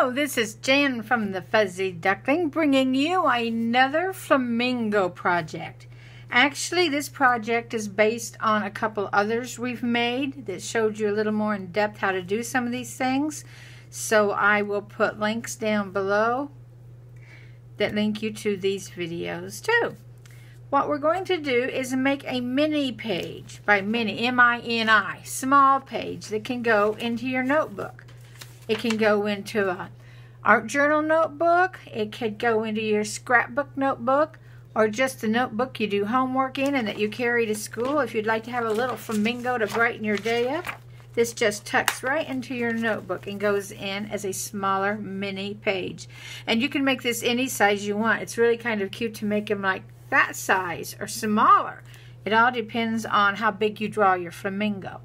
Hello, this is Jan from the Fuzzy Duckling bringing you another flamingo project. Actually, this project is based on a couple others we've made that showed you a little more in depth how to do some of these things. So I will put links down below that link you to these videos too. What we're going to do is make a mini page, by mini, M-I-N-I, small page that can go into your notebook. It can go into an art journal notebook, it could go into your scrapbook notebook, or just the notebook you do homework in and that you carry to school. If you'd like to have a little flamingo to brighten your day up, this just tucks right into your notebook and goes in as a smaller mini page. And you can make this any size you want. It's really kind of cute to make them like that size or smaller. It all depends on how big you draw your flamingo.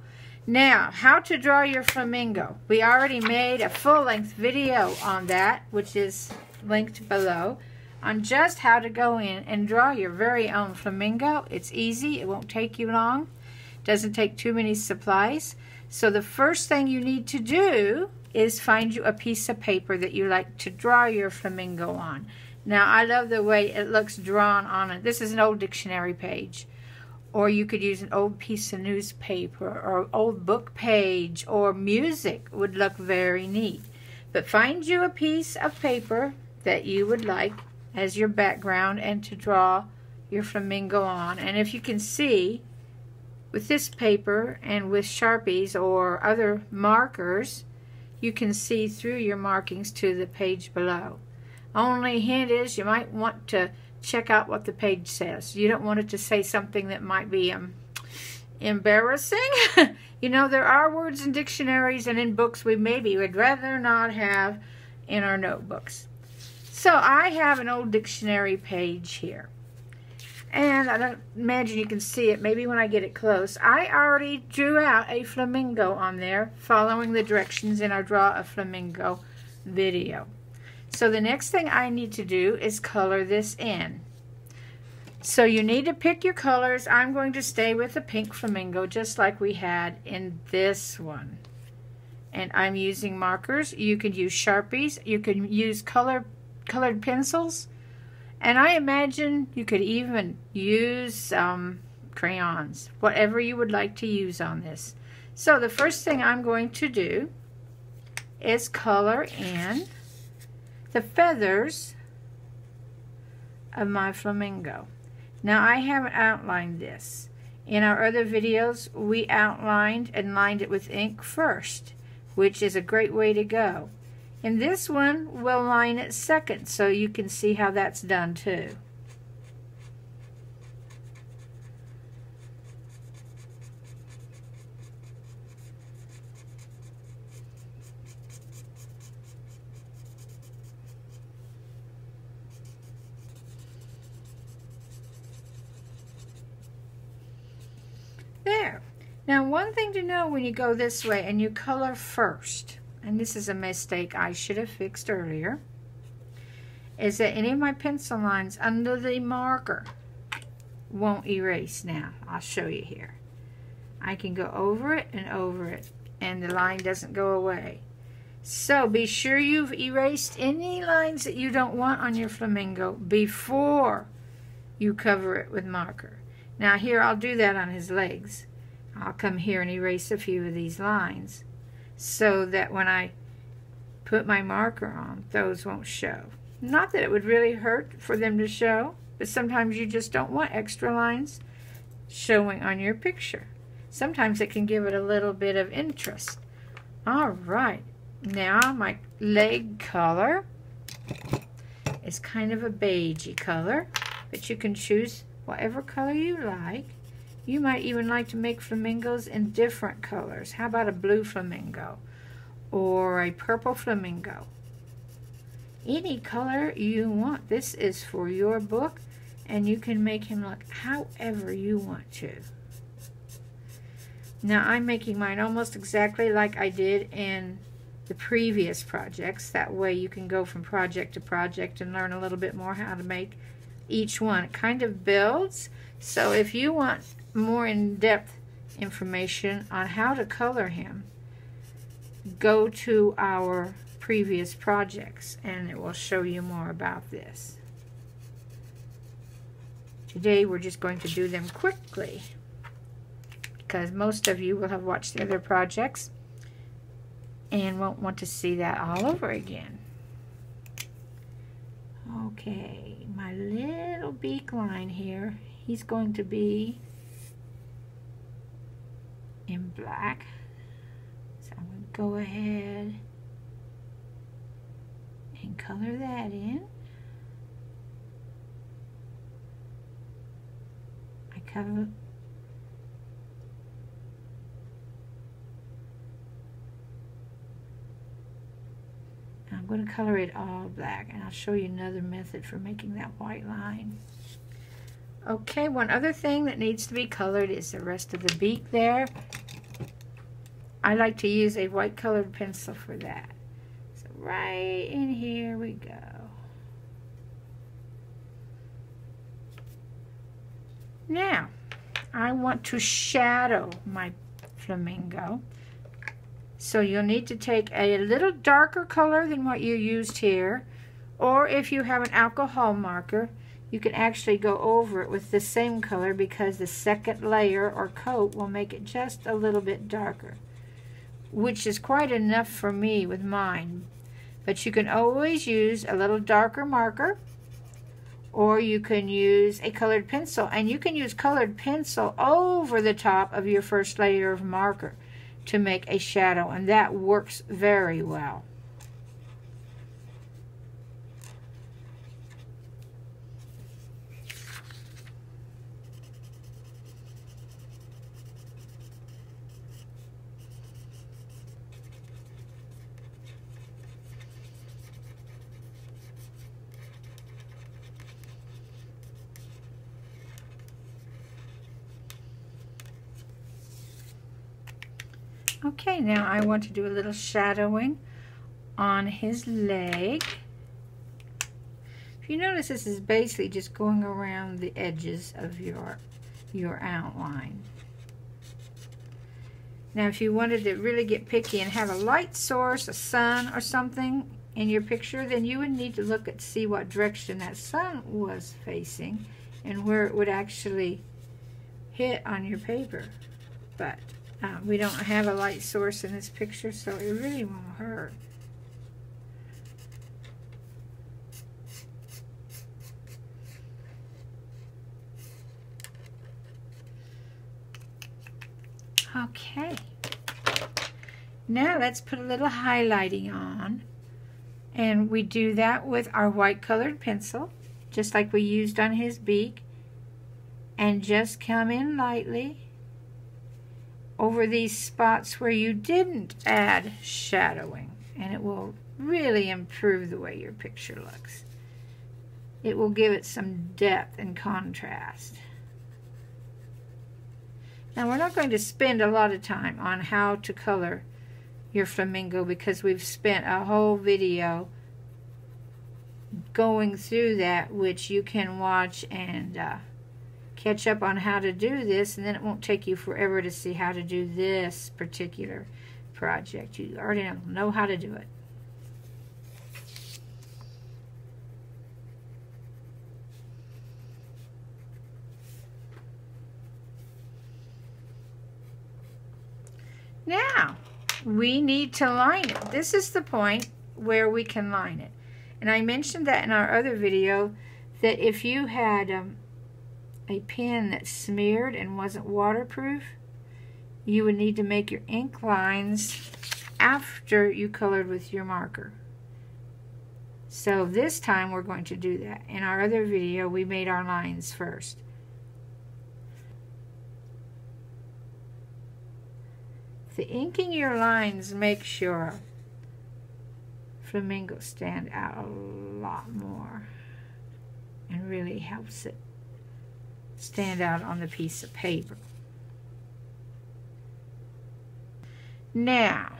Now, how to draw your flamingo. We already made a full-length video on that, which is linked below, on just how to go in and draw your very own flamingo. It's easy. It won't take you long. Doesn't take too many supplies. So the first thing you need to do is find you a piece of paper that you like to draw your flamingo on. Now, I love the way it looks drawn on it. This is an old dictionary page. Or you could use an old piece of newspaper or old book page, or music would look very neat. But find you a piece of paper that you would like as your background and to draw your flamingo on. And if you can see, with this paper and with Sharpies or other markers, you can see through your markings to the page below. Only hint is you might want to check out what the page says. You don't want it to say something that might be embarrassing. You know, there are words in dictionaries and in books we maybe would rather not have in our notebooks. So I have an old dictionary page here. And I don't imagine you can see it. Maybe when I get it close. I already drew out a flamingo on there following the directions in our Draw a Flamingo video. So the next thing I need to do is color this in. So you need to pick your colors. I'm going to stay with the pink flamingo just like we had in this one. And I'm using markers. You could use Sharpies. You could use colored pencils. And I imagine you could even use crayons. Whatever you would like to use on this. So the first thing I'm going to do is color in the feathers of my flamingo. Now I haven't outlined this. In our other videos we outlined and lined it with ink first, which is a great way to go. In this one we'll line it second so you can see how that's done too. There. Now one thing to know when you go this way and you color first, and this is a mistake I should have fixed earlier, is that any of my pencil lines under the marker won't erase. Now I'll show you here. I can go over it and the line doesn't go away. So be sure you've erased any lines that you don't want on your flamingo before you cover it with marker. Now here I'll do that on his legs. I'll come here and erase a few of these lines so that when I put my marker on, those won't show. Not that it would really hurt for them to show, but sometimes you just don't want extra lines showing on your picture. Sometimes it can give it a little bit of interest. Alright, now my leg color is kind of a beigey color, but you can choose whatever color you like. You might even like to make flamingos in different colors. How about a blue flamingo or a purple flamingo? Any color you want. This is for your book and you can make him look however you want to. Now I'm making mine almost exactly like I did in the previous projects. That way you can go from project to project and learn a little bit more how to make each one. It kind of builds. So if you want more in-depth information on how to color him, go to our previous projects, and it will show you more about this. Today we're just going to do them quickly because most of you will have watched the other projects and won't want to see that all over again. Okay, my little beak line here, he's going to be in black. So I'm going to go ahead and color that in. I cover I'm going to color it all black, and I'll show you another method for making that white line. Okay, one other thing that needs to be colored is the rest of the beak there. I like to use a white colored pencil for that. So right in here we go. Now, I want to shadow my flamingo. So you'll need to take a little darker color than what you used here, or if you have an alcohol marker, you can actually go over it with the same color because the second layer or coat will make it just a little bit darker, which is quite enough for me with mine. But you can always use a little darker marker, or you can use a colored pencil, and you can use colored pencil over the top of your first layer of marker to make a shadow, and that works very well. Okay, now I want to do a little shadowing on his leg. If you notice, this is basically just going around the edges of your outline. Now, if you wanted to really get picky and have a light source, a sun or something in your picture, then you would need to look at see what direction that sun was facing and where it would actually hit on your paper. But we don't have a light source in this picture, so it really won't hurt. Okay. Now let's put a little highlighting on. And we do that with our white colored pencil, just like we used on his beak. And just come in lightly over these spots where you didn't add shadowing, and it will really improve the way your picture looks. It will give it some depth and contrast. Now, we're not going to spend a lot of time on how to color your flamingo because we've spent a whole video going through that, which you can watch and catch up on how to do this, and then it won't take you forever to see how to do this particular project. You already know how to do it. Now, we need to line it. This is the point where we can line it. And I mentioned that in our other video, that if you had a pen that smeared and wasn't waterproof, you would need to make your ink lines after you colored with your marker. So this time we're going to do that. In our other video, we made our lines first. The inking your lines makes your flamingo stand out a lot more and really helps it stand out on the piece of paper. Now,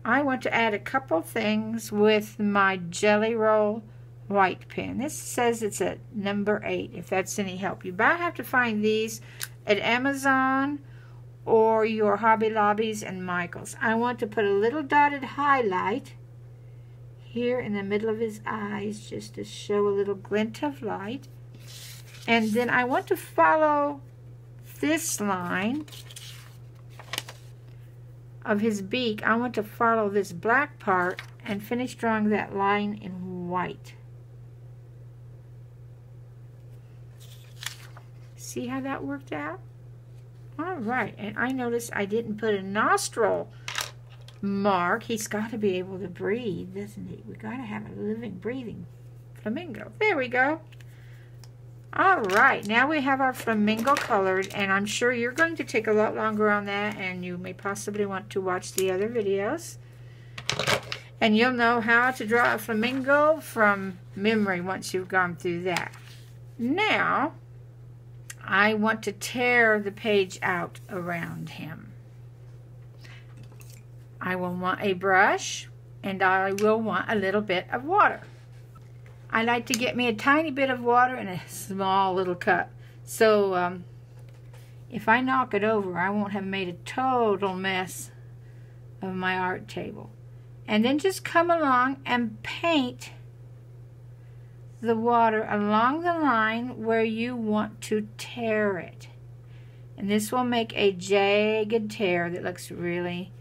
I want to add a couple things with my Jelly Roll white pen. This says it's a number 8, if that's any help. You might have to find these at Amazon or your Hobby Lobbies and Michaels. I want to put a little dotted highlight here in the middle of his eyes, just to show a little glint of light. And then I want to follow this line of his beak. I want to follow this black part and finish drawing that line in white. See how that worked out? All right, and I noticed I didn't put a nostril mark. He's got to be able to breathe, doesn't he? We got to have a living, breathing flamingo. There we go. All right, now we have our flamingo colored, and I'm sure you're going to take a lot longer on that, and you may possibly want to watch the other videos. And you'll know how to draw a flamingo from memory once you've gone through that. Now, I want to tear the page out around him. I will want a brush, and I will want a little bit of water. I like to get me a tiny bit of water in a small little cup. So if I knock it over, I won't have made a total mess of my art table. And then just come along and paint the water along the line where you want to tear it. And this will make a jagged tear that looks really,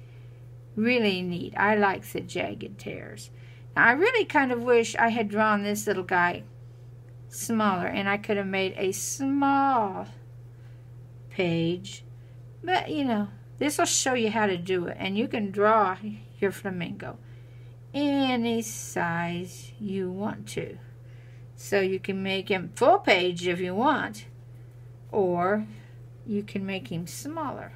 really neat. I like the jagged tears. Now, I really kind of wish I had drawn this little guy smaller, and I could have made a small page. But, you know, this will show you how to do it. And you can draw your flamingo any size you want to. So you can make him full page if you want, or you can make him smaller.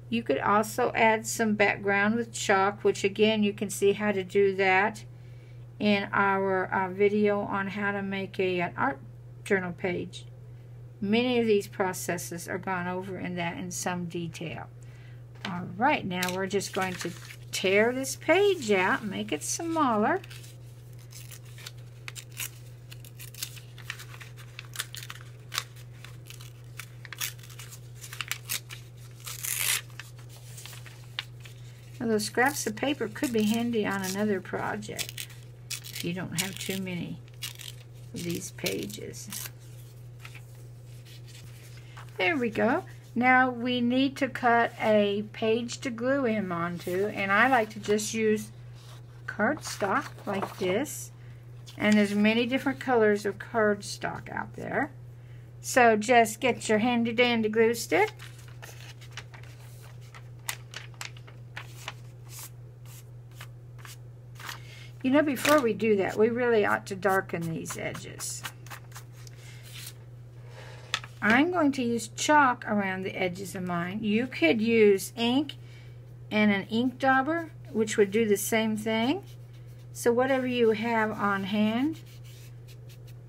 You could also add some background with chalk, which again you can see how to do that in our video on how to make an art journal page. Many of these processes are gone over in that in some detail. All right, now we're just going to tear this page out, make it smaller. Now, those scraps of paper could be handy on another project if you don't have too many of these pages. There we go. Now we need to cut a page to glue him onto, and I like to just use cardstock like this. And there's many different colors of cardstock out there. So just get your handy dandy glue stick. You know, before we do that, we really ought to darken these edges. I'm going to use chalk around the edges of mine. You could use ink and an ink dauber, which would do the same thing. So whatever you have on hand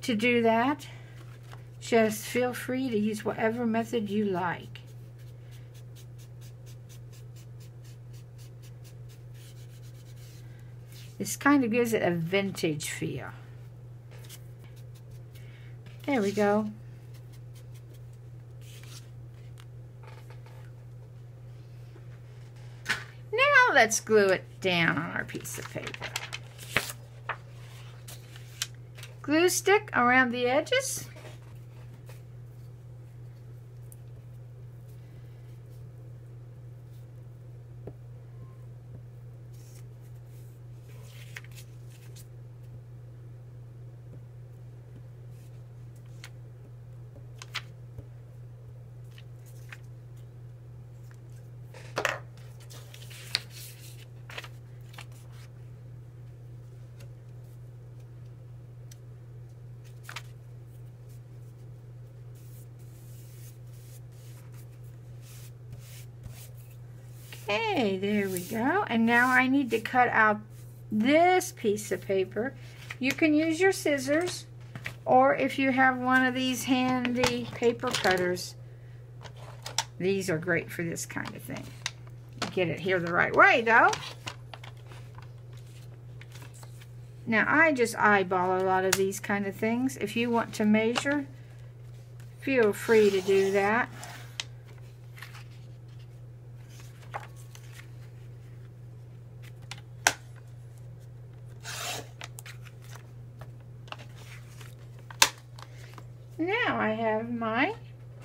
to do that, just feel free to use whatever method you like. This kind of gives it a vintage feel. There we go. Now let's glue it down on our piece of paper. Glue stick around the edges. Okay, there we go. And now I need to cut out this piece of paper. You can use your scissors, or if you have one of these handy paper cutters, these are great for this kind of thing. Get it here the right way, though. Now, I just eyeball a lot of these kind of things. If you want to measure, feel free to do that. Now I have my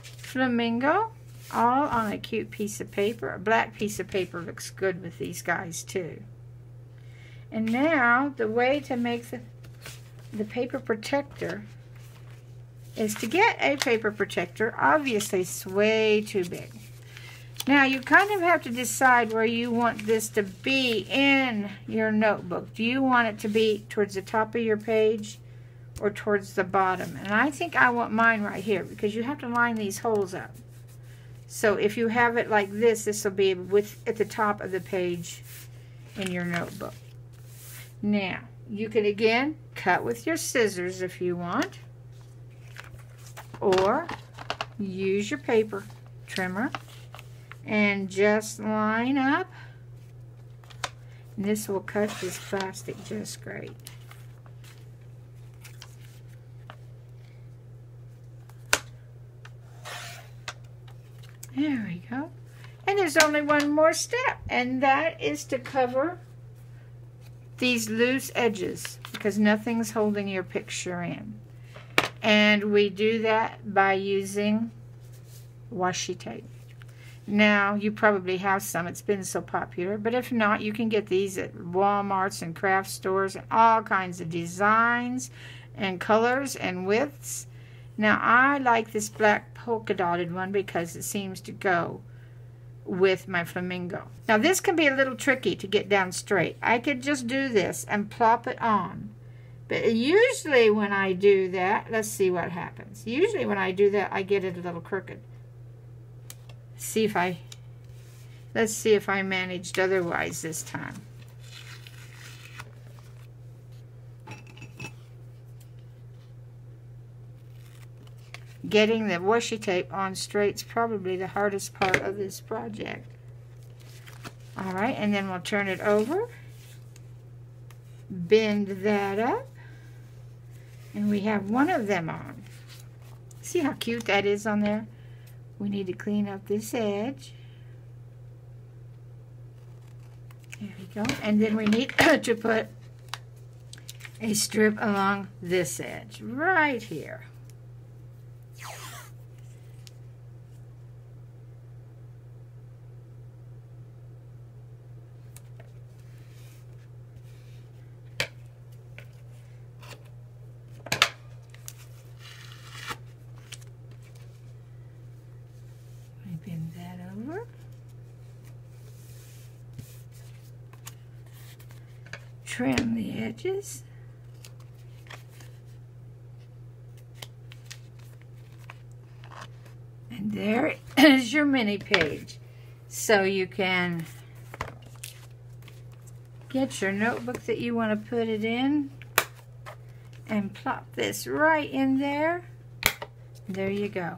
flamingo all on a cute piece of paper. A black piece of paper looks good with these guys too. And now the way to make the paper protector is to get a paper protector. Obviously it's way too big. Now you kind of have to decide where you want this to be in your notebook. Do you want it to be towards the top of your page or towards the bottom? And I think I want mine right here because you have to line these holes up. So if you have it like this, this will be at the top of the page in your notebook. Now, you can again cut with your scissors if you want, or use your paper trimmer and just line up. And this will cut this plastic just great. There we go. And there's only one more step, and that is to cover these loose edges because nothing's holding your picture in. And we do that by using washi tape. Now, you probably have some. It's been so popular. But if not, you can get these at Walmarts and craft stores and all kinds of designs and colors and widths. Now, I like this black polka dotted one because it seems to go with my flamingo. Now, this can be a little tricky to get down straight. I could just do this and plop it on. But usually when I do that, let's see what happens. Usually when I do that, I get it a little crooked. Let's see if I managed otherwise this time. Getting the washi tape on straight is probably the hardest part of this project. Alright, and then we'll turn it over. Bend that up. And we have one of them on. See how cute that is on there? We need to clean up this edge. There we go. And then we need to put a strip along this edge right here. Bend that over. Trim the edges. And there is your mini page. So you can get your notebook that you want to put it in and plop this right in there. There you go.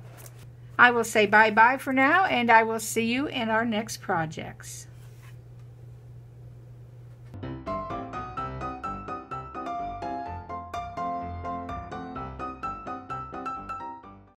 I will say bye-bye for now, and I will see you in our next projects.